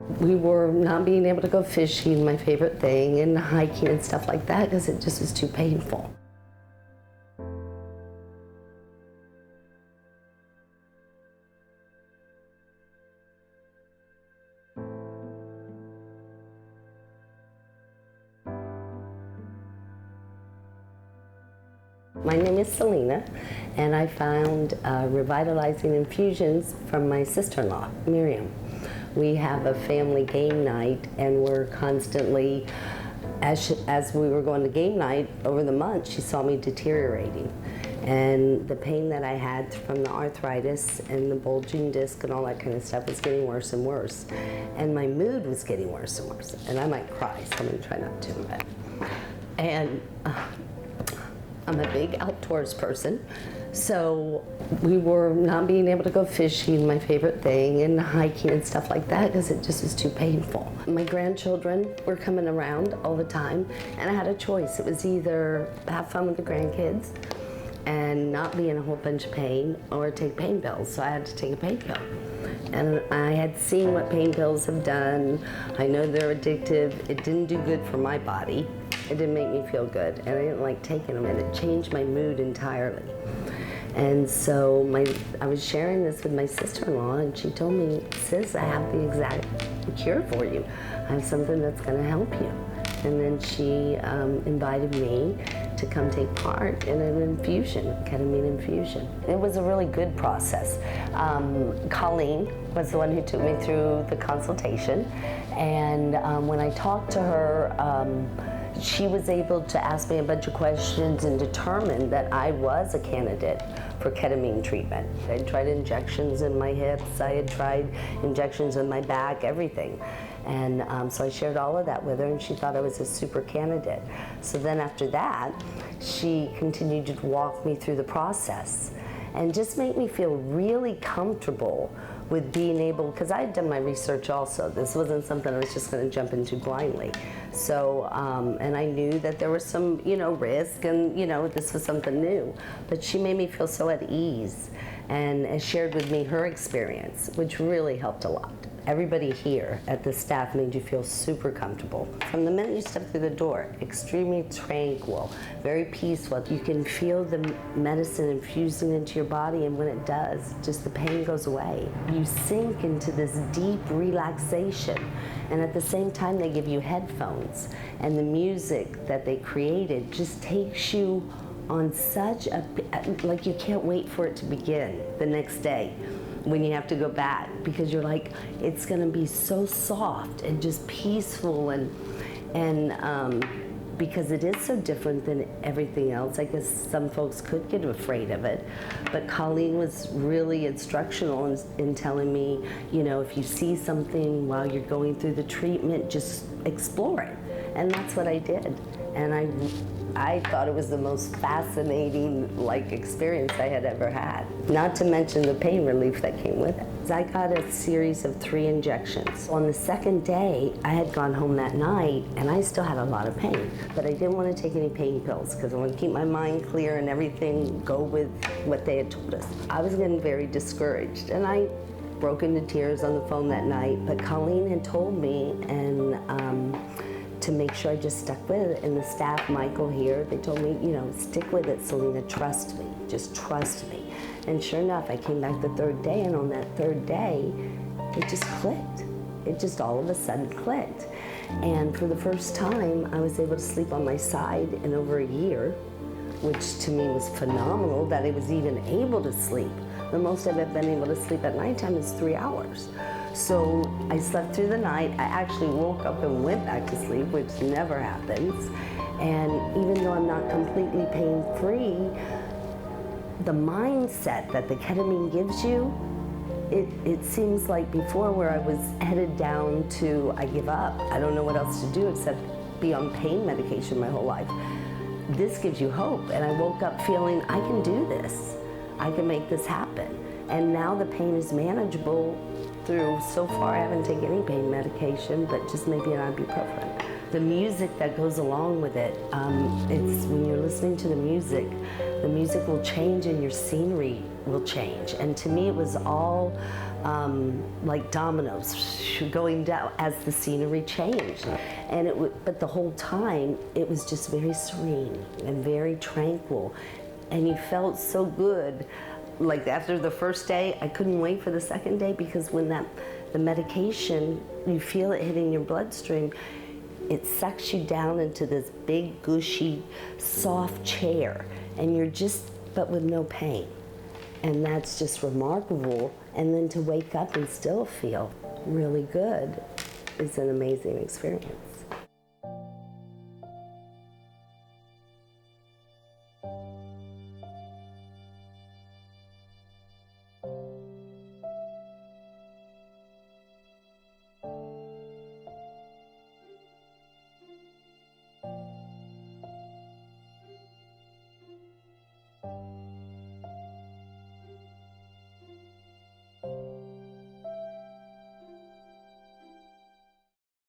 We were not being able to go fishing, my favorite thing, and hiking and stuff like that because it just was too painful. My name is Selena, and I found revitalizing infusions from my sister-in-law, Miriam. We have a family game night, and we're constantly, as we were going to game night over the month, she saw me deteriorating. And the pain that I had from the arthritis and the bulging disc and all that kind of stuff was getting worse and worse. And my mood was getting worse and worse. And I might cry, so I'm going to try not to. And I'm a big outdoors person, so we were not being able to go fishing, my favorite thing, and hiking and stuff like that because it just was too painful. My grandchildren were coming around all the time, and I had a choice. It was either have fun with the grandkids and not be in a whole bunch of pain, or take pain pills, so I had to take a pain pill. And I had seen what pain pills have done. I know they're addictive. It didn't do good for my body. It didn't make me feel good, and I didn't like taking them, and it changed my mood entirely. And so I was sharing this with my sister-in-law, and she told me, "Sis, I have the exact cure for you. I have something that's going to help you." And then she invited me to come take part in an infusion, ketamine infusion. It was a really good process. Colleen was the one who took me through the consultation, and when I talked to her, she was able to ask me a bunch of questions and determine that I was a candidate for ketamine treatment. I had tried injections in my hips, I had tried injections in my back, everything. And so I shared all of that with her, and she thought I was a super candidate. So then after that, she continued to walk me through the process and just make me feel really comfortable with being able, because I had done my research also. This wasn't something I was just going to jump into blindly. So, and I knew that there was some, risk, and, this was something new. But she made me feel so at ease and shared with me her experience, which really helped a lot. Everybody here at the staff made you feel super comfortable. From the minute you step through the door, extremely tranquil, very peaceful. You can feel the medicine infusing into your body, and when it does, just the pain goes away. You sink into this deep relaxation, and at the same time they give you headphones, and the music that they created just takes you on such a, like you can't wait for it to begin the next day when you have to go back, because you're like, it's going to be so soft and just peaceful, and because it is so different than everything else. I guess some folks could get afraid of it, but Colleen was really instructional in telling me, if you see something while you're going through the treatment, just explore it. And that's what I did. And I thought it was the most fascinating experience I had ever had. Not to mention the pain relief that came with it. I got a series of 3 injections. On the second day, I had gone home that night, and I still had a lot of pain. But I didn't want to take any pain pills because I wanted to keep my mind clear and everything go with what they had told us. I was getting very discouraged, and I broke into tears on the phone that night. But Colleen had told me, and to make sure I just stuck with it. And the staff, Michael here, they told me, stick with it, Selena, trust me, just trust me. And sure enough, I came back the 3rd day, and on that 3rd day, it just clicked. It just all of a sudden clicked. And for the first time, I was able to sleep on my side in over a year, which to me was phenomenal that I was even able to sleep. The most I've ever been able to sleep at nighttime is 3 hours. So I slept through the night. I actually woke up and went back to sleep, which never happens. And even though I'm not completely pain-free, the mindset that the ketamine gives you, it seems like before, where I was headed down to, I give up. I don't know what else to do except be on pain medication my whole life. This gives you hope. And I woke up feeling, I can do this. I can make this happen. And now the pain is manageable through, so far I haven't taken any pain medication, but just maybe an ibuprofen. the music that goes along with it. It's when you're listening to the music will change and your scenery will change. And to me, it was all like dominoes going down as the scenery changed. And but the whole time, it was just very serene and very tranquil. And you felt so good. Like after the first day, I couldn't wait for the second day, because when the medication, you feel it hitting your bloodstream, it sucks you down into this big, gushy, soft chair, and you're just, but with no pain. And that's just remarkable. And then to wake up and still feel really good is an amazing experience.